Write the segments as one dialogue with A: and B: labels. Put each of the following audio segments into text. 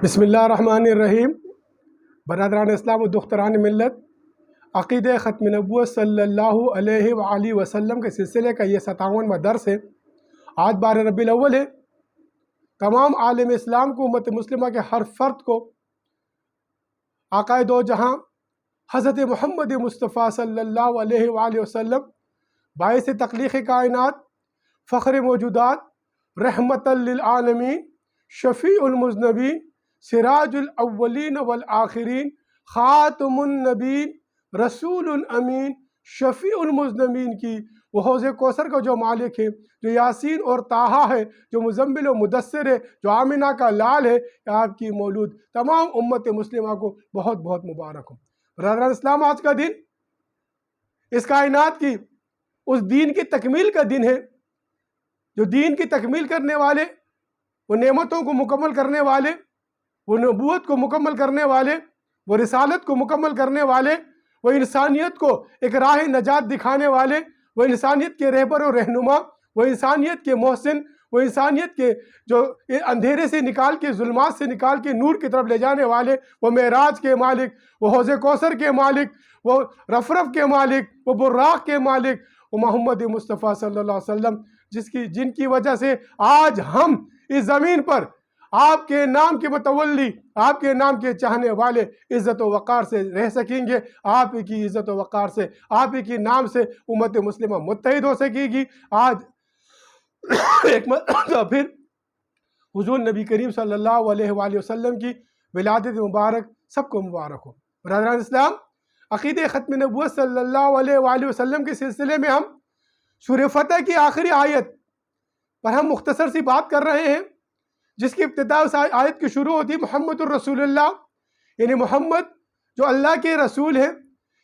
A: بسم اللہ الرحمن الرحیم۔ برادران اسلام و دختران ملت، عقیدہ ختم نبوت صلی اللہ علیہ وآلہ وسلم کے سلسلے کا یہ 57واں درس ہے۔ آج 12 ربیع الاول ہے۔ تمام عالم اسلام کو، امت مسلمہ کے ہر فرد کو آقائے دو جہاں حضرت محمد مصطفیٰ صلی اللہ علیہ وآلہ وسلم باعث تخلیق کائنات، فخر موجودات، رحمت للعالمین، شفیع المذنبین، سراج الاولین والآخرین، خاتم النبیین، رسول الامین، شفیع المذنبین کی وہ حوض کوثر کا جو مالک ہے، جو یاسین اور طٰہٰ ہے، جو مزمل و مدثر ہے، جو آمنہ کا لال ہے، آپ کی مولود تمام امت مسلمہ کو بہت بہت مبارک ہو۔ برادران اسلام، آج کا دن اس کائنات کی اس دین کی تکمیل کا دن ہے، جو دین کی تکمیل کرنے والے، وہ نعمتوں کو مکمل کرنے والے، وہ نبوت کو مکمل کرنے والے، وہ رسالت کو مکمل کرنے والے، وہ انسانیت کو ایک راہ نجات دکھانے والے، وہ انسانیت کے رہبر و رہنما، وہ انسانیت کے محسن، وہ انسانیت کے جو اندھیرے سے نکال کے، ظلمات سے نکال کے نور کی طرف لے جانے والے، وہ معراج کے مالک، وہ حوض کوثر کے مالک، وہ رفرف کے مالک، وہ براق کے مالک، وہ محمد مصطفیٰ صلی اللہ علیہ وسلم، جن کی وجہ سے آج ہم اس زمین پر آپ کے نام کے متولی، آپ کے نام کے چاہنے والے عزت و وقار سے رہ سکیں گے۔ آپ کی عزت و وقار سے، آپ کی نام سے امت مسلمہ متحد ہو سکے گی۔ آج ایک مرتبہ پھر حضور نبی کریم صلی اللہ علیہ وآلہ وسلم کی ولادت مبارک سب کو مبارک ہو۔ برادران اسلام، عقیدہ ختم نبوت صلی اللہ علیہ وآلہ وسلم کے سلسلے میں ہم سورہ فتح کی آخری آیت پر ہم مختصر سی بات کر رہے ہیں، جس کی ابتدا اس آیت کی شروع ہوتی ہے محمد الرسول اللہ، یعنی محمد جو اللہ کے رسول ہیں۔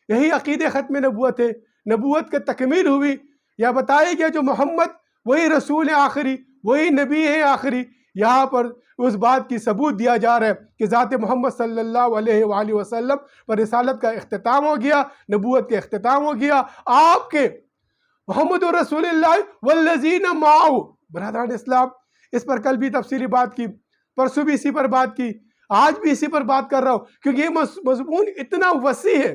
A: یہی عقیدہ ختم نبوت ہے۔ نبوت کا تکمیل ہوئی، یا بتایا گیا جو محمد وہی رسول ہے آخری، وہی نبی ہے آخری۔ یہاں پر اس بات کی ثبوت دیا جا رہا ہے کہ ذات محمد صلی اللہ علیہ وآلہ وسلم پر رسالت کا اختتام ہو گیا، نبوت کا اختتام ہو گیا۔ آپ کے محمد رسول اللہ والذین معہ، برادران اسلام، اس پر کل بھی تفصیلی بات کی، پرسوں بھی اسی پر بات کی، آج بھی اسی پر بات کر رہا ہوں، کیونکہ یہ مضمون اتنا وسیع ہے۔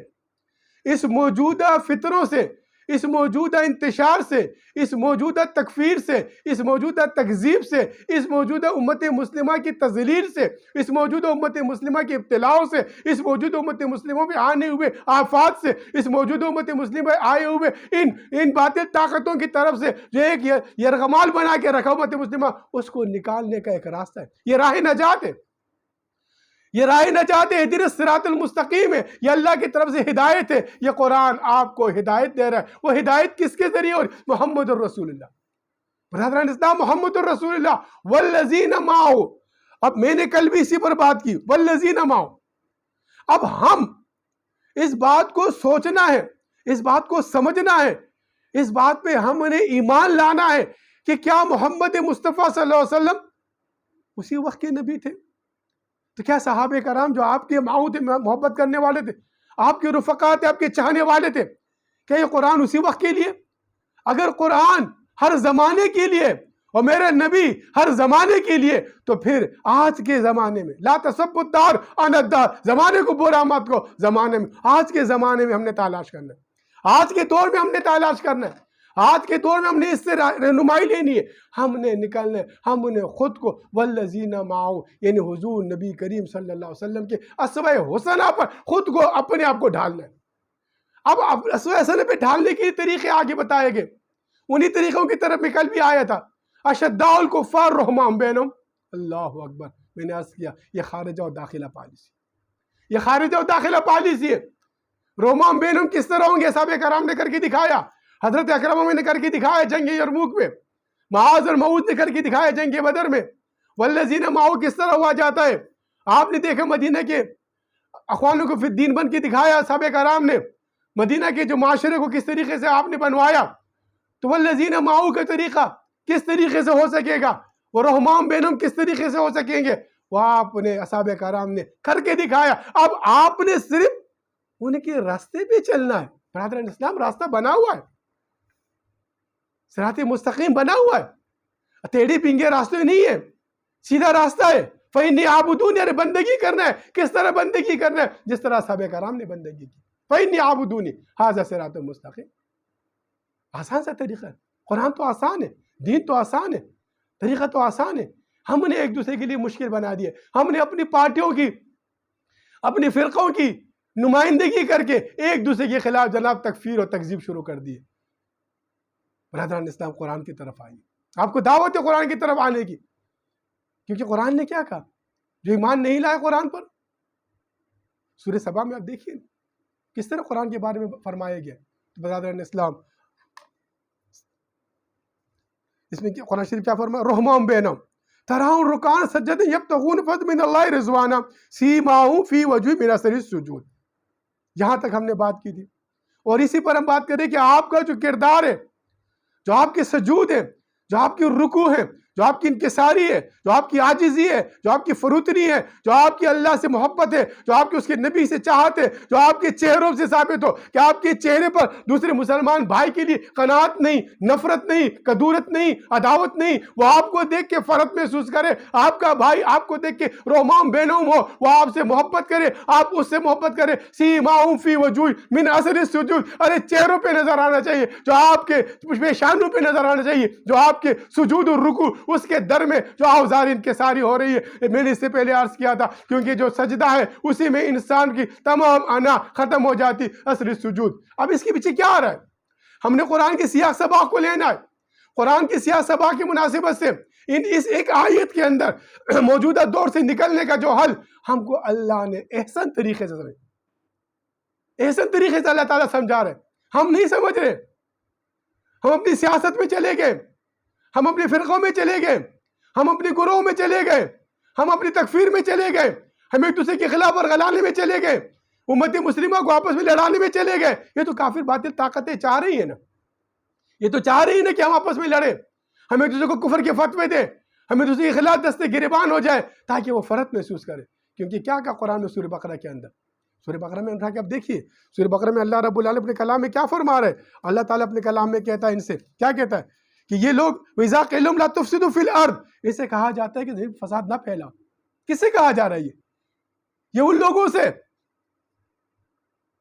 A: اس موجودہ فطروں سے، اس موجودہ انتشار سے، اس موجودہ تکفیر سے، اس موجودہ تکذیب سے، اس موجودہ امت مسلمہ کی تضلیل سے، اس موجودہ امت مسلمہ کی ابتلاؤں سے، اس موجودہ امت مسلموں میں آنے ہوئے آفات سے، اس موجودہ امت مسلمہ میں آئے ہوئے ان باطل طاقتوں کی طرف سے جو ایک یرغمال بنا کے رکھا امت مسلمہ، اس کو نکالنے کا ایک راستہ ہے۔ یہ راہ نجات ہے، یہ راہ نجات ہے، اہدنا الصراط المستقیم ہے، یہ اللہ کی طرف سے ہدایت ہے۔ یہ قرآن آپ کو ہدایت دے رہا ہے۔ وہ ہدایت کس کے ذریعے؟ اور محمد الرسول اللہ۔ برادران اسلام، محمد الرسول اللہ والذین معہ، اب میں نے کل بھی اسی پر بات کی، والذین معہ۔ اب ہم اس بات کو سوچنا ہے، اس بات کو سمجھنا ہے، اس بات پہ ہم نے ایمان لانا ہے کہ کیا محمد مصطفیٰ صلی اللہ علیہ وسلم اسی وقت کے نبی تھے؟ تو کیا صحابہ کرام جو آپ کے معاون تھے، محبت کرنے والے تھے، آپ کے رفقا تھے، آپ کے چاہنے والے تھے، کیا یہ قرآن اسی وقت کے لیے؟ اگر قرآن ہر زمانے کے لیے اور میرے نبی ہر زمانے کے لیے، تو پھر آج کے زمانے میں لا تسبوا الدہر عن الدہر، زمانے کو برا مت کو، زمانے میں، آج کے زمانے میں ہم نے تلاش کرنا ہے، آج کے دور میں ہم نے تلاش کرنا ہے، آج کے دور میں ہم نے اس سے رہنمائی لینی ہے، ہم نے نکلنا ہے، ہم نے خود کو والذین معہ، یعنی حضور نبی کریم صلی اللہ علیہ وسلم کے اسوہ حسنہ پر خود کو، اپنے آپ کو ڈھالنا ہے۔ اب اسوہ حسنہ پہ ڈھالنے کے طریقے آگے بتائے گئے، انہی طریقوں کی طرف میں کل بھی آیا تھا، اشداء الکفار رحماء بینہم۔ اللہ اکبر، میں نے عرض کیا یہ خارجہ و داخلہ پالیسی، یہ خارجہ و داخلہ پالیسی ہے۔ رحماء بینہم کس طرح ہوں گے؟ صحابہ کرام نے کر کے دکھایا، حضرت اکرمہ نے کر کے دکھایا جنگ یرموک میں، معاذ اور معوذ نے کر کے دکھایا جنگ بدر میں۔ والذین معہ کس طرح ہوا جاتا ہے؟ آپ نے دیکھا مدینہ کے اخوانوں کو فی الدین بن کے دکھایا صحابہ کرام نے، مدینہ کے جو معاشرے کو کس طریقے سے آپ نے بنوایا۔ تو والذین معہ کا طریقہ کس طریقے سے ہو سکے گا؟ وہ رحماء بینہم کس طریقے سے ہو سکیں گے؟ وہ آپ نے، صحابہ کرام نے کر کے دکھایا۔ اب آپ نے صرف ان کے راستے پہ چلنا ہے۔ برادران اسلام، راستہ بنا ہوا ہے، صراط مستقیم بنا ہوا ہے، ٹیڑھی پنگے راستے نہیں ہے، سیدھا راستہ ہے۔ فإنی عابدون، یعنی بندگی کرنا ہے. کس طرح بندگی کرنا ہے؟ جس طرح صحابہ کرام نے بندگی کی. فإنی عابدونی ھذا صراط مستقیم. آسان سا طریقہ ہے. قرآن تو آسان ہے، دین تو آسان ہے، طریقہ تو آسان ہے. ہم نے ایک دوسرے کے لیے مشکل بنا دیا. ہم نے اپنی پارٹیوں کی، اپنی فرقوں کی نمائندگی کر کے ایک دوسرے کے خلاف جناب تکفیر اور تکذیب شروع کر دیے. برادران اسلام، قرآن کی طرف آئیے. آپ کو دعوت ہے قرآن کی طرف آنے کی، کیونکہ قرآن نے کیا کہا؟ جو ایمان نہیں لائے قرآن پر، سورہ سبا میں آپ دیکھیے کس طرح قرآن کے بارے میں فرمایا گیا. برادران اسلام، اس میں قرآن شریف کیا فرمایا؟ رحماء بینہم تراہم رکعا سجدا یبتغون فضلا من اللہ رضوانا سیماہم فی وجوہہم من اثر السجود. یہاں تک ہم نے بات کی تھی، اور اسی پر ہم بات کریں کہ آپ کا جو کردار ہے، جو آپ کے سجود ہے، جو آپ کی رکوع ہے، جو آپ کی انکساری ہے، جو آپ کی عاجزی ہے، جو آپ کی فروتنی ہے، جو آپ کی اللہ سے محبت ہے، جو آپ کی اس کے نبی سے چاہت ہے، جو آپ کے چہروں سے ثابت ہو کہ آپ کے چہرے پر دوسرے مسلمان بھائی کے لیے قناعت نہیں، نفرت نہیں، کدورت نہیں، عداوت نہیں، وہ آپ کو دیکھ کے فرحت محسوس کرے، آپ کا بھائی آپ کو دیکھ کے رحماء بینہم ہو، وہ آپ سے محبت کرے، آپ اس سے محبت کرے. سیماہم فی وجوہہم من اثر السجود. ارے چہروں پہ نظر آنا چاہیے، جو آپ کے پیشانوں پہ نظر آنا چاہیے، جو آپ کے سجود اور رکوع اس کے در میں جو اوزار انکساری ہو رہی ہے. میں نے اس سے پہلے عرض کیا تھا، کیونکہ جو سجدہ ہے اسی میں انسان کی تمام انا ختم ہو جاتی. اثر السجود. اب اس کے پیچھے کیا آ رہا ہے؟ ہم نے قرآن کی سیاق سباق کو لینا ہے. قرآن کی سیاق سباق کی مناسبت سے اس ایک آیت کے اندر موجودہ دور سے نکلنے کا جو حل ہم کو اللہ نے احسن طریقے سے اللہ تعالیٰ سمجھا رہے. ہم نہیں سمجھ رہے. ہم اپنی سیاست میں چلے گئے، ہم اپنی فرقوں میں چلے گئے، ہم اپنے گروہوں میں چلے گئے، ہم اپنی تکفیر میں چلے گئے، ہم ایک دوسرے کے خلاف ورغلانے میں چلے گئے، امت مسلمہ کو آپس میں لڑانے میں چلے گئے. یہ تو کافر باطل طاقتیں چاہ رہی ہیں نا، یہ تو چاہ رہی ہیں نا کہ ہم آپس میں لڑیں، ہم ایک دوسرے کو کفر کے فتوے دیں، ہم ایک دوسرے کے خلاف دستے گریبان ہو جائے تاکہ وہ فرحت محسوس کرے. کیونکہ کیا کہا قرآن میں سورہ بقرہ کے اندر؟ سورہ بقرہ میں اٹھا کے آپ دیکھیے، سورہ بقرہ میں اللہ رب العالمین اپنے کلام میں کیا فرما رہے ہیں؟ اللہ تعالیٰ اپنے کلام میں کہتا ہے ان سے، کیا کہتا ہے؟ کہ یہ لوگ وَإِذَا قِيلَ لَهُمْ لَا تُفْسِدُوا فِي الْأَرْضِ، اس سے کہا جاتا ہے کہ فساد نہ پھیلاؤ. کس سے کہا جا رہا ہے؟ یہ ان لوگوں سے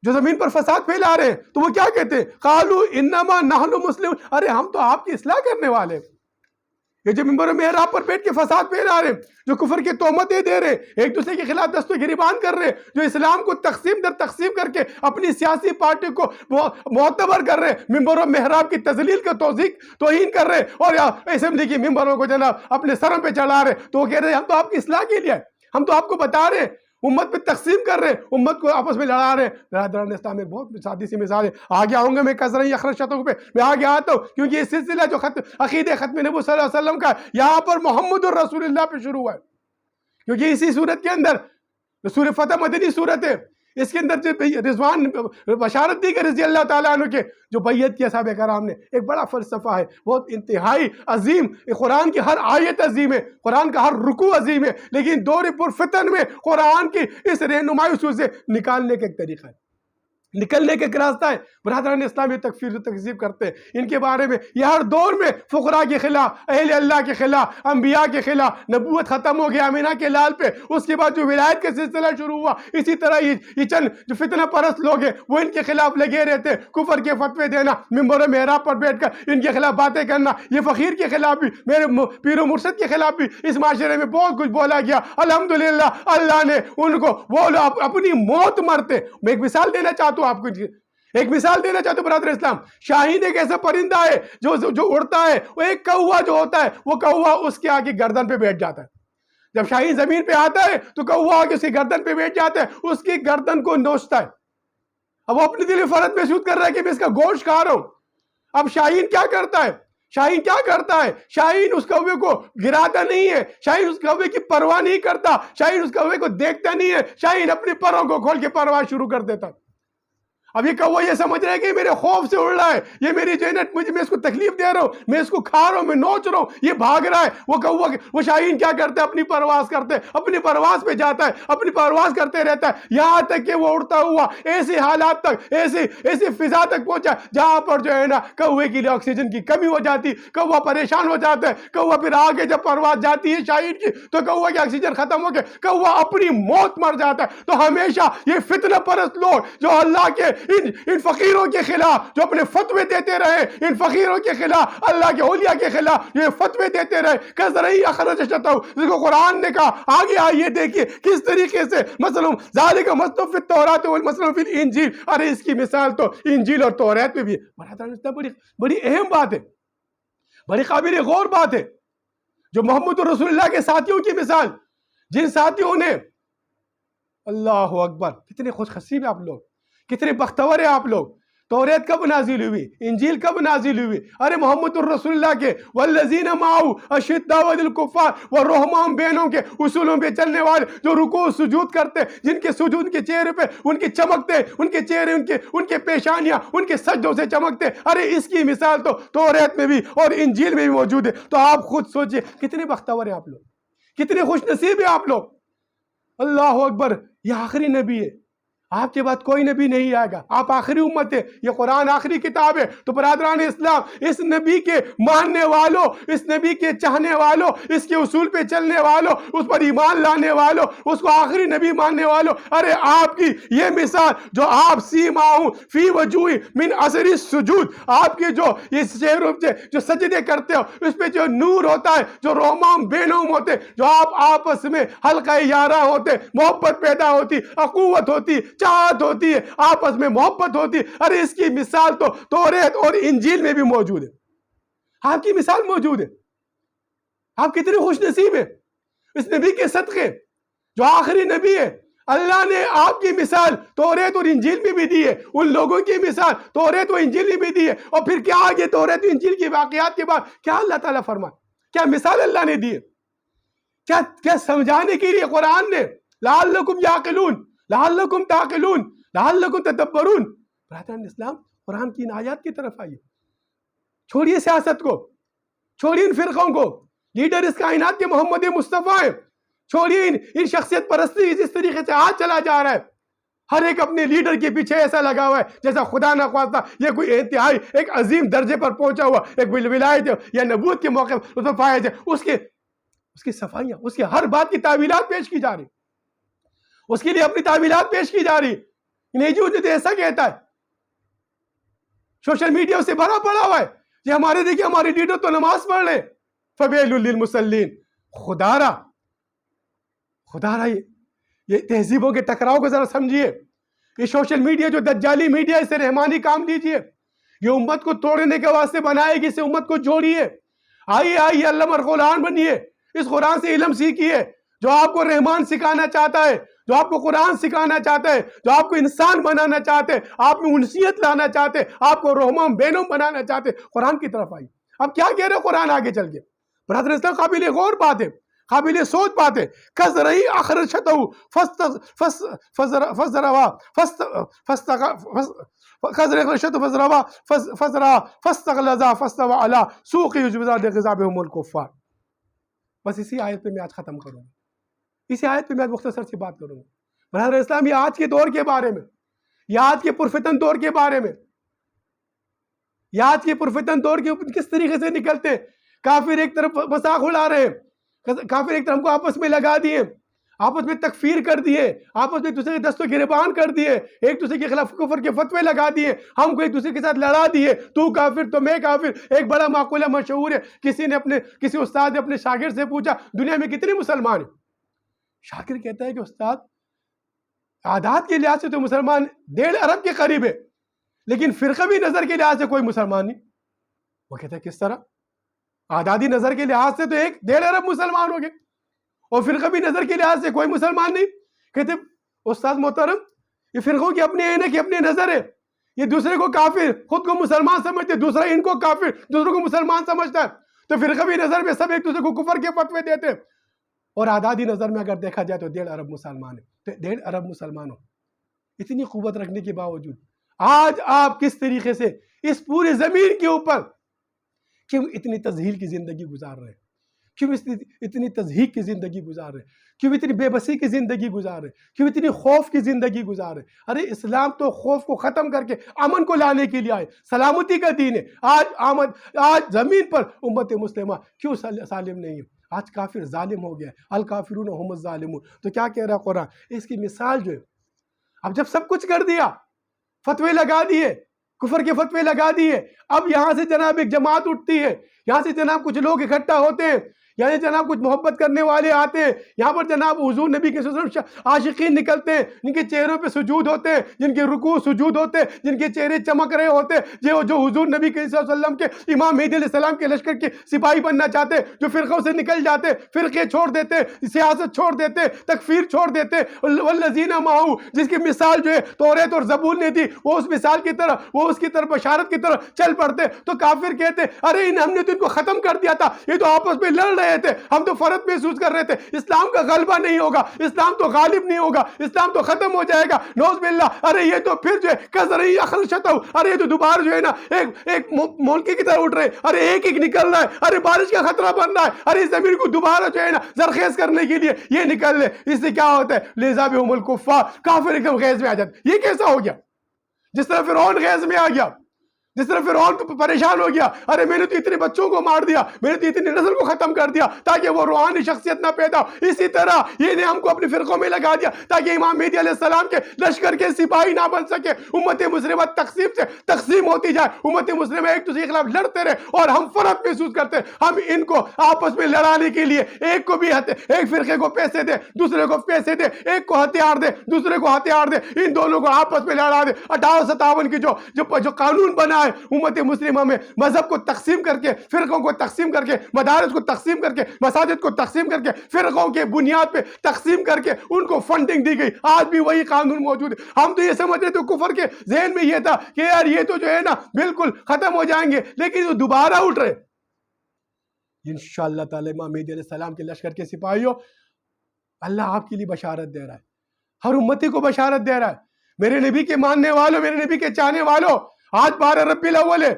A: جو زمین پر فساد پھیلا رہے ہیں. تو وہ کیا کہتے ہیں؟ قَالُوا إِنَّمَا نَحْنُ مُسْلِمُونَ. ارے ہم تو آپ کی اصلاح کرنے والے ہیں. یہ جو ممبر و محراب پر بیٹھ کے فساد پھیلا رہے ہیں، جو کفر کی تہمتیں دے رہے ہیں، ایک دوسرے کے خلاف دست و گریبان کر رہے ہیں، جو اسلام کو تقسیم در تقسیم کر کے اپنی سیاسی پارٹی کو معتبر کر رہے ہیں، ممبر و محراب کی تذلیل کا توہین کر رہے ہیں، اور اسمبلی کی ممبروں کو جناب اپنے سروں پہ چڑھا رہے ہیں. تو وہ کہہ رہے ہیں ہم تو آپ کی اصلاح کے لیے، ہم تو آپ کو بتا رہے ہیں، امت پہ تقسیم کر رہے ہیں، امت کو آپس میں لڑا رہے ہیں. برادران اسلام ایک بہت سادی سی مثال ہے. آگے آؤں گا میں کثرت اخرجتوں پہ، میں آگے آتا ہوں، کیونکہ یہ سلسلہ جو عقیدہ ختم نبوت صلی اللہ علیہ وسلم کا یہاں پر محمد الرسول اللہ پہ شروع ہوا ہے. کیونکہ اسی صورت کے اندر سورہ فتح مدنی صورت ہے، اس کے اندر جو رضوان بشارت دی کہ رضی اللہ تعالیٰ عنہ کے جو بیعت کیا صحابہ کرام نے، ایک بڑا فلسفہ ہے، بہت انتہائی عظیم. قرآن کی ہر آیت عظیم ہے، قرآن کا ہر رکوع عظیم ہے، لیکن دور پرفتن میں قرآن کی اس رہنمائی سے نکالنے کا ایک طریقہ ہے، نکلنے کا ایک راستہ ہے. برادران اسلام یہ تکفیر و تکذیب کرتے ہیں، ان کے بارے میں یہ ہر دور میں فقراء کے خلاف، اہل اللہ کے خلاف، انبیاء کے خلاف. نبوت ختم ہو گیا آمینہ کے لال پہ، اس کے بعد جو ولایت کا سلسلہ شروع ہوا، اسی طرح یہ چند جو فتنہ پرست لوگ ہیں وہ ان کے خلاف لگے رہتے ہیں، کفر کے فتوے دینا، ممبر و محراب پر بیٹھ کر ان کے خلاف باتیں کرنا. یہ فقیر کے خلاف بھی، میرے پیر و مرشد کے خلاف بھی اس معاشرے میں بہت کچھ بولا گیا. الحمدللہ اللہ نے ان کو، وہ لوگ اپنی موت مرتے. میں ایک مثال دینا چاہتا ہوں آپ کو، ایک مثال دینا چاہتا ہوں برادر اسلام. شاہین ایک ایسا پرندہ ہے جو اڑتا ہے. وہ ایک کوا جو ہوتا ہے، وہ کوا اس کے آگے گردن پہ بیٹھ جاتا ہے. جب شاہین زمین پہ آتا ہے تو کوا آگے اس کی گردن پہ بیٹھ جاتا ہے، اس کی گردن کو نوچتا ہے. اب وہ اپنے دل میں فرحت محسوس کر رہا ہے کہ میں اس کا گوشت کھا رہا ہوں. اب شاہین کیا کرتا ہے؟ شاہین اس کوے کو گراتا نہیں ہے، شاہین اس کوے کی پرواہ نہیں کرتا، شاہین اس کوے کو دیکھتا نہیں ہے، شاہین اپنے پروں کو کھول کے پرواہ شروع کر دیتا. اب یہ کوا یہ سمجھ رہا ہے کہ میرے خوف سے اڑ رہا ہے، یہ میری جو ہے نا میں اس کو تکلیف دے رہا ہوں، میں اس کو کھا رہا ہوں، میں نوچ رہا ہوں، یہ بھاگ رہا ہے۔ وہ کوا وہ شاہین کیا کرتا ہے؟ اپنی پرواز کرتے، اپنی پرواز پہ جاتا ہے، اپنی پرواز کرتے رہتا ہے، یہاں تک کہ وہ اڑتا ہوا ایسی حالات تک، ایسی فضا تک پہنچا جہاں پر جو ہے نا کوے کے لیے آکسیجن کی کمی ہو جاتی، کوا پریشان ہو جاتا ہے، کوا پھر آگے جب پرواز جاتی ہے شاہین کی تو کوا کی آکسیجن ختم ہو کے کوا اپنی موت مر جاتا ہے۔ تو ہمیشہ یہ فتنہ پرست لوگ جو اللہ کے ان فقیروں کے خلاف جو اپنے فتوے دیتے رہے، ان فقیروں کے خلاف، اللہ کے اولیاء کے خلاف یہ فتوے دیتے رہے، کذرئی اخرج شتو، جس کو قرآن نے کہا آگے آئیے دیکھیے کس طریقے سے مثلا ذالک مثل فی التوراۃ والمثل فی الانجیل، ارے اس کی مثال تو انجیل اور توریت میں بھی ہے۔ بڑی اہم بات ہے، بڑی قابل غور بات ہے، جو محمد رسول اللہ کے ساتھیوں کی مثال، جن ساتھیوں نے، اللہ اکبر، کتنے خوش نصیب ہیں آپ لوگ، کتنے بختور ہیں آپ لوگ۔ توریت کب نازل ہوئی؟ انجیل کب نازل ہوئی؟ ارے محمد الرسول اللہ کے والذین معه اشداء علی الکفار والرحماء بینہم کے اصولوں پہ چلنے والے، جو رکوع سجود کرتے، جن کے سجود ان کے چہرے پہ ان کے چمکتے، ان کے چہرے ان کے پیشانیاں ان کے سجدوں سے چمکتے، ارے اس کی مثال تو توریت میں بھی اور انجیل میں بھی موجود ہے۔ تو آپ خود سوچئے کتنے بختور ہیں آپ لوگ، کتنے خوش نصیب ہیں آپ لوگ۔ اللہ اکبر، یہ آخری نبی ہے، آپ کے بعد کوئی نبی نہیں آئے گا، آپ آخری امت ہے، یہ قرآن آخری کتاب ہے۔ تو برادران اسلام، اس نبی کے ماننے والوں، اس نبی کے چاہنے والوں، اس کے اصول پہ چلنے والوں، اس پر ایمان لانے والوں، اس کو آخری نبی ماننے والوں، ارے آپ کی یہ مثال جو آپ سیماہم فی وجوہ من اثر السجود، آپ کے جو اس چہروں پہ جو سجدے کرتے ہو اس پہ جو نور ہوتا ہے، جو رحماء بینہم ہوتے، جو آپ آپس میں حلقہ یارہ ہوتے، محبت پیدا ہوتی، اخوت ہوتی، چاہت ہوتی ہے، آپس میں محبت ہوتی ہے، ارے اس کی مثال تو توریت اور انجیل میں بھی موجود ہے۔ آپ کی مثال موجود ہے، آپ کتنے خوش نصیب ہیں اس نبی کے صدقے، جو آخری نبی ہے۔ اللہ نے آپ کی مثال توریت اور انجیل میں بھی دی ہے، ان لوگوں کی مثال توریت اور انجیل میں بھی دی ہے۔ اور پھر کیا آگے توریت اور انجیل کی واقعات کے بعد کیا اللہ تعالیٰ فرمائے، کیا مثال اللہ نے دی ہے، کیا سمجھانے کے لیے قرآن نے، لعلکم یعقلون، لعلکم تعقلون، لعلکم تدبرون۔ برادران اسلام، قرآن کی ان آیات کی طرف آئیے، چھوڑیے سیاست کو، چھوڑیے ان فرقوں کو، لیڈر اس کائنات کے محمد مصطفیٰ ہیں، چھوڑیے ان شخصیت پرستی جس طریقے سے آج چلا جا رہا ہے۔ ہر ایک اپنے لیڈر کے پیچھے ایسا لگا ہوا ہے جیسا خدا نہ خواستہ یہ کوئی انتہائی ایک عظیم درجے پر پہنچا ہوا ایک ولایت یا نبوت کے موقع اس میں پایا جائے، اس کی صفائیاں، اس کی ہر بات کی تعویلات پیش کی جا رہی، اس کے لیے اپنی تعویلات پیش کی جا رہی۔ نہیں جو ایسا کہتا ہے، سوشل میڈیا سے بھرا پڑا ہوا ہے، یہ ہمارے دیکھیں ہمارے لیڈر تو نماز پڑھ رہے، فویل للمصلین۔ خدا رہا یہ تہذیبوں کے ٹکراؤ کو ذرا سمجھیے، یہ سوشل میڈیا جو دجالی میڈیا، اسے رحمانی کام لیجئے، یہ امت کو توڑنے کے واسطے بنائے گی، اسے امت کو جوڑیے، آئیے علامہ القرآن بنیے، اس قرآن سے علم سیکھیے، جو آپ کو رحمان سکھانا چاہتا ہے، جو آپ کو قرآن سکھانا چاہتا ہے، جو آپ کو انسان بنانا چاہتے ہیں، آپ میں انسیت لانا چاہتے ہیں، آپ کو رحماء بینہم بنانا چاہتے ہیں، قرآن کی طرف آئیے۔ اب کیا کہہ رہے قرآن آگے چل کے؟ برادر اسلام، قابل غور بات ہے، قابل سوچ بات ہے۔ کذرئی اخرجتہ فاستغلظ فاستوى على سوقه يعجب الركاب الكفار۔ بس اسی آیت پہ میں آج ختم کروں گا، اسی آیت پہ میں آج مختصر سی بات کروں گا۔ برادر اسلام، یہ آج کے دور کے بارے میں، یہ آج کے پرفتن دور کے بارے میں، یہ آج کے پرفتن دور کے کس طریقے سے نکلتے ہیں۔ کافر ایک طرف مذاق اڑا رہے ہیں، کافر ایک طرف ہم کو آپس میں لگا دیے، آپس میں تکفیر کر دیے، آپس میں ایک دوسرے کے دست و گریبان کر دیے، ایک دوسرے کے خلاف کفر کے فتوے لگا دیے، ہم کو ایک دوسرے کے ساتھ لڑا دیے، تو کافر تو میں کافر۔ ایک بڑا مقولہ مشہور ہے، کسی استاد نے اپنے شاگرد سے پوچھا دنیا میں کتنے مسلمان ہیں؟ شاگرد کہتا ہے کہ استاد، تعداد کے لحاظ سے تو مسلمان 1.5 ارب کے قریب ہے، لیکن فرقوی نظر کے لحاظ سے کوئی مسلمان نہیں۔ وہ کہتا ہے کس طرح؟ اعدادی نظر کے لحاظ سے تو 1.5 ارب مسلمان ہو گئے، اور فرقوی نظر کے لحاظ سے کوئی مسلمان نہیں۔ کہتے استاد محترم، یہ فرقوں کی اپنی عینک کی اپنی نظر ہے، یہ دوسرے کو کافر، خود کو مسلمان سمجھتے، دوسرا ان کو کافر، دوسروں کو مسلمان سمجھتا ہے۔ تو فرقوی نظر میں سب ایک دوسرے کو کفر کے فتوے دیتے، اور اعدادی نظر میں اگر دیکھا جائے تو 1.5 ارب مسلمان ہے۔ تو 1.5 ارب مسلمانوں اتنی قوت رکھنے کے باوجود آج آپ کس طریقے سے اس پورے زمین کے اوپر کیوں اتنی تزہیل کی زندگی گزار رہے ہیں؟ کیوں اتنی تضحیک کی زندگی گزار رہے ہیں؟ کیوں اتنی بے بسی کی زندگی گزار رہے ہیں؟ کیوں اتنی خوف کی زندگی گزار رہے ہیں؟ ارے اسلام تو خوف کو ختم کر کے امن کو لانے کے لیے آئے، سلامتی کا دین ہے۔ آج زمین پر امت مسلمہ کیوں سالم نہیں ہے؟ آج کافر ظالم ہو گیا ہے، الکافرون هم الظالمون۔ تو کیا کہہ رہا قرآن؟ اس کی مثال جو ہے، اب جب سب کچھ کر دیا، فتوے لگا دیے، کفر کے فتوے لگا دیے، اب یہاں سے جناب ایک جماعت اٹھتی ہے، یہاں سے جناب کچھ لوگ اکٹھا ہوتے ہیں، یعنی جناب کچھ محبت کرنے والے آتے ہیں، یہاں پر جناب حضور نبی کے صلی اللہ علیہ وسلم عاشقین نکلتے ہیں، جن کے چہروں پہ سجود ہوتے ہیں، جن کے رکوع سجود ہوتے ہیں، جن کے چہرے چمک رہے ہوتے ہیں، جو حضور نبی کے صلی اللہ علیہ وسلم کے امام مہدی علیہ السلام کے لشکر کے سپاہی بننا چاہتے ہیں، جو فرقوں سے نکل جاتے ہیں، فرقے چھوڑ دیتے ہیں، سیاست چھوڑ دیتے ہیں، تکفیر چھوڑ دیتے ہیں، والذین معہ، جس کی مثال جو ہے توریت اور زبور نے دی، وہ اس مثال کی طرح، وہ اس کی طرف بشارت کی طرح چل پڑتے، تو کافر کہتے ارے ہم نے تو ان کو ختم کر دیا تھا، یہ تو آپس میں لڑ رہے تھے، ہم تو فرق محسوس کر رہے تھے، اسلام کا غلبہ نہیں ہوگا، اسلام تو غالب نہیں ہوگا، اسلام تو ختم ہو جائے گا، نعوذ باللہ۔ ارے یہ تو پھر جو ہے کزرعی اخرجتہ، ارے یہ تو دوبارہ جو ہے نا ایک مولکے کی طرح اٹھ رہے، ارے ایک نکل رہا ہے، ارے بارش کا خطرہ بن رہا ہے، ارے زمین کو دوبارہ جو ہے نا زرخیز کرنے کے لیے یہ نکل لے۔ اس سے کیا ہوتا ہے؟ لذا بہم الکفار، کافر ایک دم خیز میں آ جاتے۔ یہ کیسا ہو گیا؟ جس طرح فرعون خیز میں آ گیا، جس طرح فرعون تو پریشان ہو گیا، ارے میں نے تو اتنے بچوں کو مار دیا، میں نے تو اتنی نسل کو ختم کر دیا تاکہ وہ روحانی شخصیت نہ پیدا ہو، اسی طرح یہ نے ہم کو اپنے فرقوں میں لگا دیا تاکہ امام مہدی علیہ السلام کے لشکر کے سپاہی نہ بن سکے، امت مسلمہ تقسیم ہوتی جائے، امت مسلمہ ایک دوسرے کے خلاف لڑتے رہے اور ہم فرق محسوس کرتے، ہم ان کو آپس میں لڑانے کے لیے ایک کو بھی ایک فرقے کو پیسے دے، دوسرے کو پیسے دے، ایک کو ہتھیار دے، دوسرے کو ہتھیار دے، ان دونوں کو آپس میں لڑا دے۔ 1857 کی جو قانون بنا ہے امت مسلمہ میں، مذہب کو تقسیم کر کے، فرقوں کو تقسیم کر کے، مدارس کو تقسیم کر کے، مساجد کو تقسیم کر کے، فرقوں کے بنیاد پہ تقسیم کر کے ان کو فنڈنگ دی گئی، آج بھی وہی قانون موجود ہے۔ ہم تو یہ سمجھ رہے تھے، کفر کے ذہن میں یہ تھا کہ یار یہ تو جو ہے نا بالکل ختم ہو جائیں گے، لیکن وہ دوبارہ اٹھ رہے۔ انشاءاللہ تعالی امام مہدی علیہ السلام کے لشکر کے سپاہیوں، اللہ آپ کے لیے بشارت دے رہا ہے، ہر امتی کو بشارت دے رہا ہے۔ میرے نبی کے ماننے والوں، میرے نبی کے چاہنے والوں، آج 12 ربیع الاول ہے،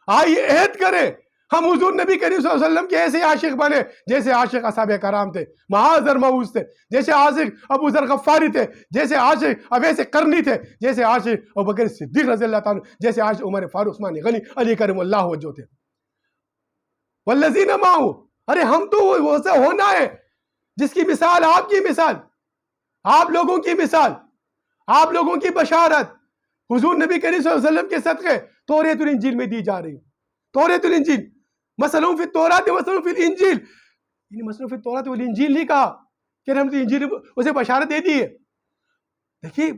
A: آئیے عہد کریں، ہم حضور نبی کریم صلی اللہ علیہ وسلم کے ایسے عاشق بنے جیسے عاشق اصحاب کرام تھے، معاذ اور معوذ تھے، جیسے عاشق ابو ذر غفاری تھے، جیسے عاشق اویس قرنی تھے، جیسے عاشق ابوبکر صدیق رضی اللہ تعالیٰ، جیسے عاشق عمر فاروق عثمان غنی علی کرم اللہ وجہ تھے۔ والذین معہ، ارے ہم تو وہ سے ہونا ہے جس کی مثال، آپ کی مثال، آپ لوگوں کی مثال، آپ لوگوں کی بشارت حضور نبی کریم صلی اللہ علیہ وسلم کے صدقے توریت الانجیل میں دی جا رہی ہے۔ توریت الانجیل، مثلا فی التوراۃ مثلا فی الانجیل، یعنی مثلا فی التوراۃ والانجیل نہیں کہا کہ ہم تو انجیل اسے بشارت دے دی ہے۔ دیکھیے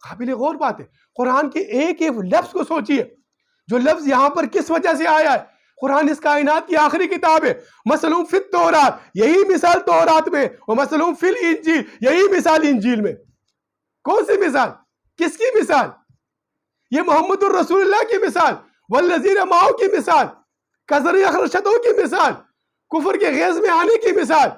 A: قابل غور بات ہے، قرآن کے ایک ایک لفظ کو سوچیے، جو لفظ یہاں پر کس وجہ سے آیا ہے۔ قرآن اس کائنات کی آخری کتاب ہے، مثلا فی التوراۃ، یہی مثال تورات میں، اور مثلا فی الانجیل، یہی مثال انجیل میں۔ کون سی مثال؟ کس کی مثال؟ یہ محمد الرسول اللہ کی مثال، والذین معہ کی مثال، کزرعی اخرجتہ کی مثال، کفر کے غیظ میں آنے کی مثال۔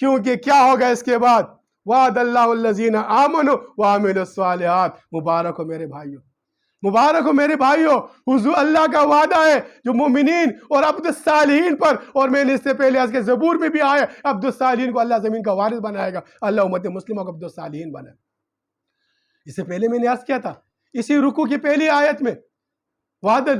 A: کیونکہ کیا ہوگا اس کے بعد؟ وعد اللہ الذین آمنوا وعملوا الصالحات۔ مبارک ہو میرے بھائیوں، مبارک ہو میرے بھائیوں، حضور اللہ کا وعدہ ہے جو مومنین اور عبد الصالحین پر، اور میں نے اس سے پہلے آج کے زبور میں بھی آیا، عبد الصالحین کو اللہ زمین کا وارث بنائے گا، اللہ امت مسلمہ کو عبد الصالحین بنائے۔ اس سے پہلے میں نے عرض کیا تھا، اسی رکوع کی پہلی آیت میں، لَقَدْ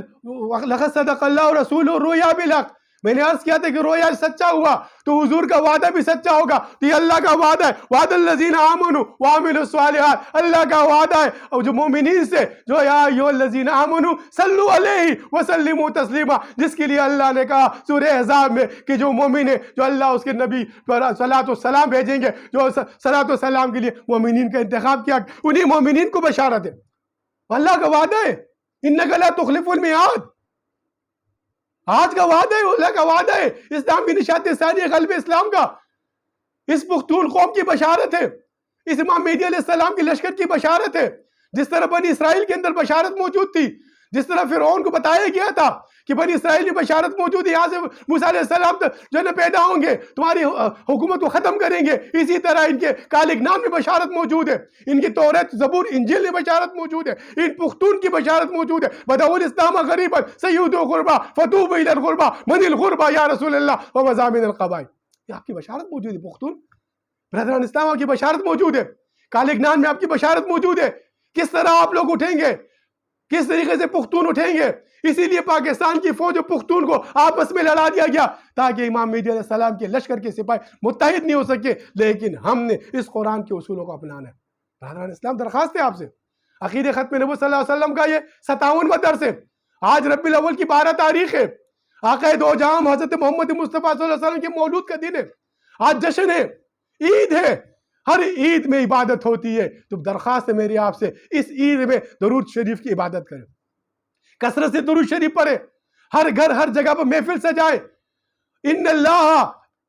A: صَدَقَ اللَّهُ رَسُولُهُ الرُّؤْيَا بِالْحَقِّ، میں نے عرض کیا تھا کہ رویا سچا ہوا تو حضور کا وعدہ بھی سچا ہوگا، تو یہ اللہ کا وعدہ ہے، وعد الذین آمنوا وعملوا الصالحات، اللہ کا وعدہ ہے، اور جو مومنین سے، جو یا ایھا الذین آمنوا صلوا علیہ وسلموا تسلیما، جس کے لیے اللہ نے کہا سورہ احزاب میں کہ جو مومن ہے، جو اللہ اس کے نبی پر صلاۃ و سلام بھیجیں گے، جو صلاۃ و سلام کے لیے مومنین کا انتخاب کیا، انہی مومنین کو بشارت ہے، اللہ کا وعدہ ہے، انک لا تخلف المیعاد، آج کا وعدہ ہے، اللہ کا وعدہ ہے، اسلام کی نشاط ثانی غلب اسلام کا، اس پختون قوم کی بشارت ہے، اس امام مہدی علیہ السلام کے لشکر کی بشارت ہے، جس طرح بنی اسرائیل کے اندر بشارت موجود تھی، جس طرح فرعون کو بتایا گیا تھا کہ بنی اسرائیل میں بشارت موجود ہے، یہاں سے موسیٰ علیہ السلام جو ہے پیدا ہوں گے، تمہاری حکومت کو ختم کریں گے، اسی طرح ان کے کالک نام میں بشارت موجود ہے، ان کی توریت، زبور، انجیل میں بشارت موجود ہے، ان پختون کی بشارت موجود ہے، بدعوا الاسلام غریبا سیدوا غربا فتوبوا الی الغربا من الغربا یا رسول اللہ ومزامن القبائل. یہ آپ کی بشارت موجود ہے. پختون برادران اسلام آپ کی بشارت موجود ہے. کالک نام میں آپ کی بشارت موجود ہے. کس طرح آپ لوگ اٹھیں گے، کس طریقے سے پختون اٹھیں گے. اسی لیے پاکستان کی فوج و پختون کو آپس میں لڑا دیا گیا تاکہ امام مہدی علیہ السلام کے لشکر کے سپاہی متحد نہیں ہو سکے. لیکن ہم نے اس قرآن کے اصولوں کو اپنانا ہے. برادران اسلام درخواست ہے آپ سے، عقیدہ ختم نبوت صلی اللہ علیہ وسلم کا یہ 57واں درس ہے. آج ربیع الاول کی 12 تاریخ ہے. آقا دو جہاں حضرت محمد مصطفیٰ صلی اللہ علیہ وسلم کے مولود کا دن ہے. آج جشن ہے، عید ہے. ہر عید میں عبادت ہوتی ہے. تو درخواست ہے میری آپ سے، اس عید میں درود شریف کی عبادت کریں، کثرت سے درود شریف پڑھیں، ہر گھر ہر جگہ پر محفل سجائے. ان اللہ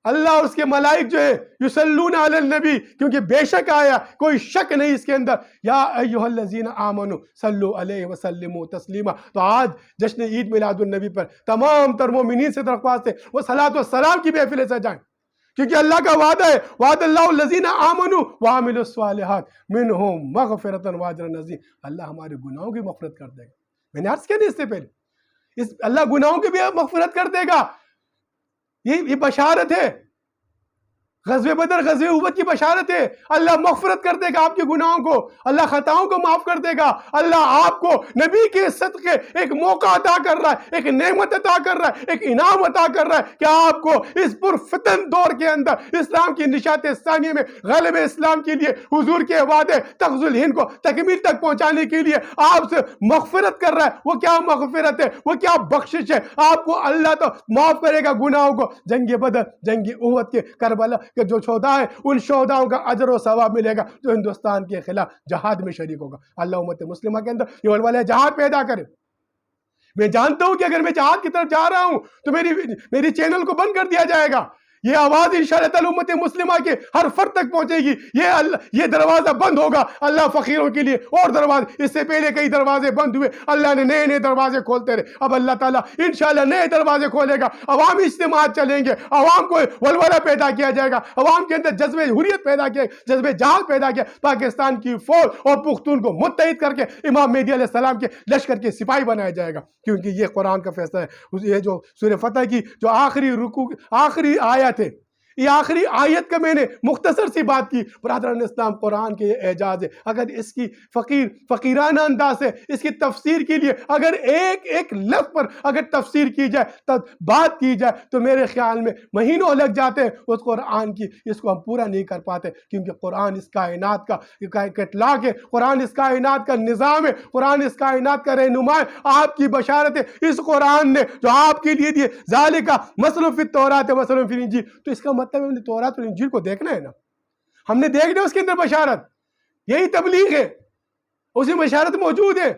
A: اور اس کے ملائک جو ہے یصلون علی النبی، کیونکہ بے شک آیا، کوئی شک نہیں اس کے اندر، یا ایھا الذین آمنوا صلوا علیہ وسلموا تسلیما. تو آج جشن عید میلاد النبی پر تمام تر مومنین سے درخواست ہے وہ صلاۃ و سلام کی محفلیں سجائیں، کیونکہ اللہ کا وعدہ ہے، وعد اللہ الذین آمنوا وعملوا الصالحات منہم مغفرۃ واجر عظیم. اللہ ہمارے گناہوں کی مغفرت کر دے گا. میں نے عرض کیا نہیں اس سے پہلے، اللہ گناہوں کی بھی مغفرت کر دے گا. یہ بشارت ہے. غزوہ بدر غزوہ احد کی بشارت ہے. اللہ مغفرت کر دے گا آپ کے گناہوں کو، اللہ خطاؤں کو معاف کر دے گا. اللہ آپ کو نبی کے صدقے ایک موقع عطا کر رہا ہے، ایک نعمت عطا کر رہا ہے، ایک انعام عطا کر رہا ہے کہ آپ کو اس پرفتن دور کے اندر اسلام کی نشاط ثانیہ میں غلبہ اسلام کے لیے حضور کے وعدے تغز الہند کو تکمیل تک پہنچانے کے لیے آپ سے مغفرت کر رہا ہے. وہ کیا مغفرت ہے، وہ کیا بخشش ہے. آپ کو اللہ تو معاف کرے گا گناہوں کو. جنگ بدر، جنگ احد کے، کربلا کہ جو شہداء ہیں ان شہداؤں کا اجر و ثواب ملے گا جو ہندوستان کے خلاف جہاد میں شریک ہوگا. اللہ امت مسلمہ کے اندر یہ ولولہ جہاد پیدا کرے. میں جانتا ہوں کہ اگر میں جہاد کی طرف جا رہا ہوں تو میری چینل کو بند کر دیا جائے گا. یہ آواز انشاءاللہ تعالی امت مسلمہ کے ہر فرد تک پہنچے گی. یہ دروازہ بند ہوگا اللہ فقیروں کے لیے. اور دروازے، اس سے پہلے کئی دروازے بند ہوئے، اللہ نے نئے نئے دروازے کھولتے رہے. اب اللہ تعالیٰ انشاءاللہ نئے دروازے کھولے گا. عوامی اجتماعات چلیں گے، عوام کو ولولہ پیدا کیا جائے گا، عوام کے اندر جذبہ حریت پیدا کیا، جذبہ جہاد پیدا کیا. پاکستان کی فوج اور پختون کو متحد کر کے امام مہدی علیہ السلام کے لشکر کے سپاہی بنایا جائے گا. کیونکہ یہ قرآن کا فیصلہ ہے. یہ جو سورہ فتح کی جو آخری آیت ہے، یہ آخری آیت کا میں نے مختصر سی بات کی. برادران اسلام قرآن کے یہ اعجاز ہے. اگر اس کی فقیرانہ انداز سے اس کی تفسیر کے لیے اگر ایک لفظ پر اگر تفسیر کی جائے، بات کی جائے، تو میرے خیال میں مہینوں لگ جاتے ہیں اس قرآن کی. اس کو ہم پورا نہیں کر پاتے کیونکہ قرآن اس کائنات کا اطلاق ہے، قرآن اس کائنات کا نظام ہے، قرآن اس کائنات کا رہنما ہے. آپ کی بشارت ہے اس قرآن نے جو آپ کے لیے دیے. ذالک مثل فی التوراۃ و مثل فی الانجیل. تو اس کا مطلب ہم نے توراۃ اور انجیل کو دیکھنا ہے نا، ہم نے دیکھنا ہے اس کے اندر بشارت. یہی تبلیغ ہے، اس میں بشارت موجود ہے.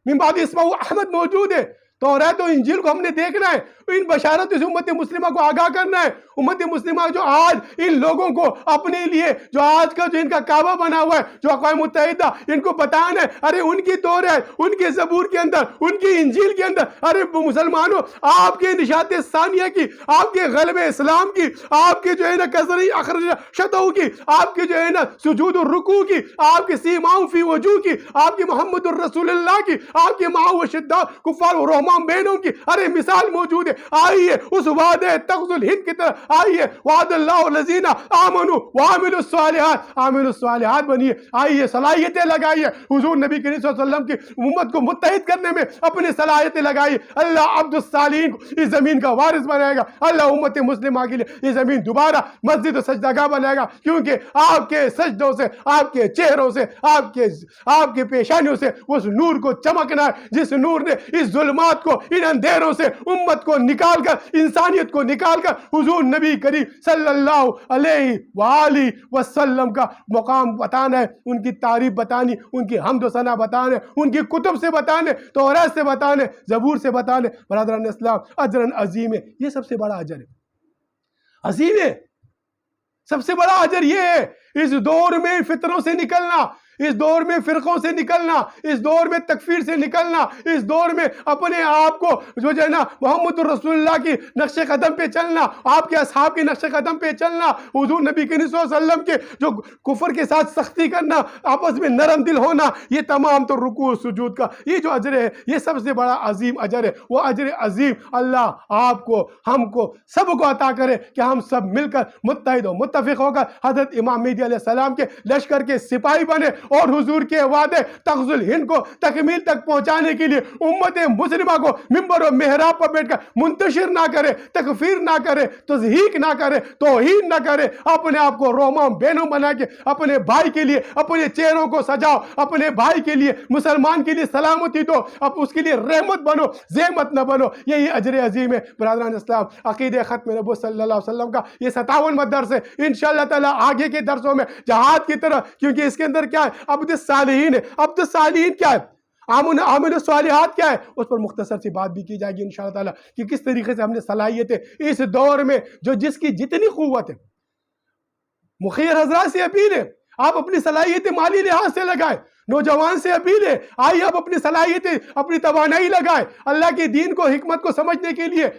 A: من بعد اسمہ احمد موجود ہے. توراۃ اور انجیل کو ہم نے دیکھنا ہے. ان بشارتوں سے امت مسلمہ کو آگاہ کرنا ہے. امت مسلمہ جو آج ان لوگوں کو اپنے لیے جو آج کا جو ان کا کعبہ بنا ہوا ہے، جو اقوام متحدہ، ان کو بتانا ہے ارے ان کی توراۃ، ان کے زبور کے اندر، ان کی انجیل کے اندر، ارے مسلمانوں آپ کے نشاط ثانیہ کی، آپ کے غلبہ اسلام کی، آپ کے جو ہے نا کسری اخرج شتو کی، آپ کے جو ہے نا سجود الرکوع کی، آپ کے سیماؤں فی وجوہ کی، آپ کے محمد الرسول اللہ کی، آپ کے معاو شدہ کفار و رحمان بینوں کی. ارے مثال موجود ہے. آئیے اس وعدہ تغز الہند کی طرح آئیے. وعد اللہ الذین آمنوا وعملوا الصالحات، عامل الصالحات بنیے. آئیے صلاحیتیں لگائیے. حضور نبی کریم صلی اللہ علیہ وسلم کی امت کو متحد کرنے میں اپنی صلاحیتیں لگائیے. اللہ عبد الصالحین کو اس زمین کا وارث بنائے گا. اللہ امت مسلمہ کے لیے یہ زمین دوبارہ مسجد و سجدہ گاہ بنائے گا. کیونکہ آپ کے سجدوں سے، آپ کے چہروں سے، آپ کے پیشانیوں سے اس نور کو چمکنا ہے جس نور نے اس ظلمات کو، ان اندھیروں سے امت کو نکال کر، انسانیت کو نکال کر حضور نبی کریم صلی اللہ علیہ وآلہ وسلم کا مقام بتانا ہے. ان کی تعریف بتانی، ان کی حمد و ثنا بتانے، ان کی کتب سے بتانے، توراۃ سے بتانے، زبور سے بتانے. برادران اسلام اجر عظیم ہے. یہ سب سے بڑا اجر ہے، عظیم ہے. سب سے بڑا اجر یہ ہے اس دور میں فتنوں سے نکلنا، اس دور میں فرقوں سے نکلنا، اس دور میں تکفیر سے نکلنا، اس دور میں اپنے آپ کو جو ہے نا محمد رسول اللہ کی نقش قدم پہ چلنا، آپ کے اصحاب کے نقش قدم پہ چلنا، حضور نبی کریم صلی اللہ علیہ وسلم کے جو کفر کے ساتھ سختی کرنا، آپس میں نرم دل ہونا، یہ تمام تو رکوع سجود کا یہ جو اجر ہے، یہ سب سے بڑا عظیم اجر ہے۔ وہ اجر عظیم اللہ آپ کو، ہم کو، سب کو عطا کرے کہ ہم سب مل کر متحد و متفق ہو کر حضرت امام مہدی علیہ السلام کے لشکر کے سپاہی بنے اور حضور کے وعدے تغز الہند کو تکمیل تک پہنچانے کے لیے امت مسلمہ کو منبر و محراب پر بیٹھ کر منتشر نہ کرے، تکفیر نہ کرے، تضحیق نہ کرے، توہین نہ کرے، اپنے آپ کو رومام بینوں بنا کے اپنے بھائی کے لیے اپنے چہروں کو سجاؤ، اپنے بھائی کے لیے، مسلمان کے لیے سلامتی دو، اب اس کے لیے رحمت بنو، زحمت نہ بنو۔ یہی اجر عظیم ہے برادران اسلام۔ عقیدہ ختم نبوت صلی اللہ علیہ وسلم کا یہ 57واں درس ہے۔ انشاءاللہ تعالیٰ آگے کے درسوں میں جہاد کی طرح، کیونکہ اس کے اندر کیا ہے، عبد الصالحین ہے۔ عبد الصالحین کیا ہے، عامل الصالحات کیا ہے، اس پر مختصر سی بات بھی کی جائے گی انشاءاللہ تعالیٰ کہ کس طریقے سے ہم نے صلاحیتیں اس دور میں جو جس کی جتنی قوت ہے۔ مخیر حضرات سے اپیل ہے، آپ اپنی صلاحیتیں مالی لحاظ سے لگائیں۔ نوجوان سے اپیل ہے، آئیے آپ اپنی صلاحیتیں، اپنی توانائی لگائیں اللہ کے دین کو، حکمت کو سمجھنے کے لیے۔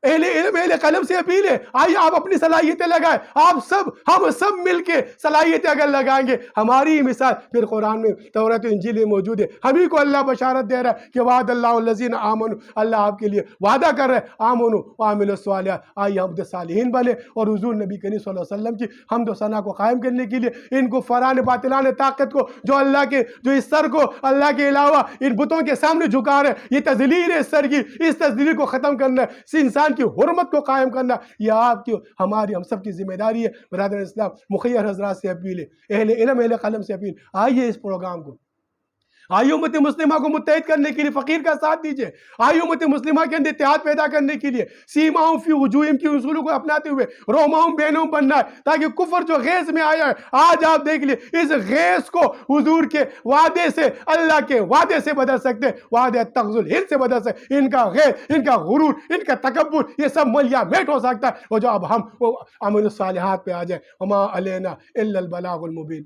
A: اہل علم، اہل قلم سے اپیل ہے، آئیے آپ اپنی صلاحیتیں لگائیں۔ آپ سب، ہم سب مل کے صلاحیتیں اگر لگائیں گے، ہماری مثال پھر قرآن میں، تورات و انجیل میں موجود ہے۔ ہمیں کو اللہ بشارت دے رہا ہے کہ وعد اللہ الذین آمنوا، اللہ آپ کے لیے وعدہ کر رہا ہے، آمنوا وعملوا الصالحات، آئیے ہم صالحین بنے اور حضور نبی کریم صلی اللہ علیہ وسلم کی حمد و ثنا کو قائم کرنے کے لیے ان کو فران باطلان طاقت کو جو اللہ کے، جو اس سر کو اللہ کے علاوہ ان بتوں کے سامنے جھکا رہے ہیں، یہ تذلیل ہے اس سر کی، اس تذلیل کو ختم کرنا ہے، اس انسان کی حرمت کو قائم کرنا، یہ آپ کی، ہماری، ہم سب کی ذمہ داری ہے۔ برادر اسلام، مخیر حضرات سے اپیل ہے، اہل علم، اہل قلم سے اپیل، آئیے اس پروگرام کو، آئیے امت مسلمہ کو متحد کرنے کے لیے فقیر کا ساتھ دیجئے، آئیے امت مسلمہ کے اندر اتحاد پیدا کرنے کے لیے سیماؤں فی وجوہہم کی اصولوں کو اپناتے ہوئے روماؤں بینوں بننا ہے، تاکہ کفر جو غیظ میں آیا ہے، آج آپ دیکھ لیں اس غیظ کو حضور کے وعدے سے، اللہ کے وعدے سے بدل سکتے ہیں، وعدہ تغز الہند سے بدل سکتے ہیں۔ ان کا غیظ، ان کا غرور، ان کا تکبر، یہ سب ملیا میٹ ہو سکتا ہے، اور جو اب ہم عمل الصالحات پہ آ جائیں، وما علینا الا البلاغ المبین۔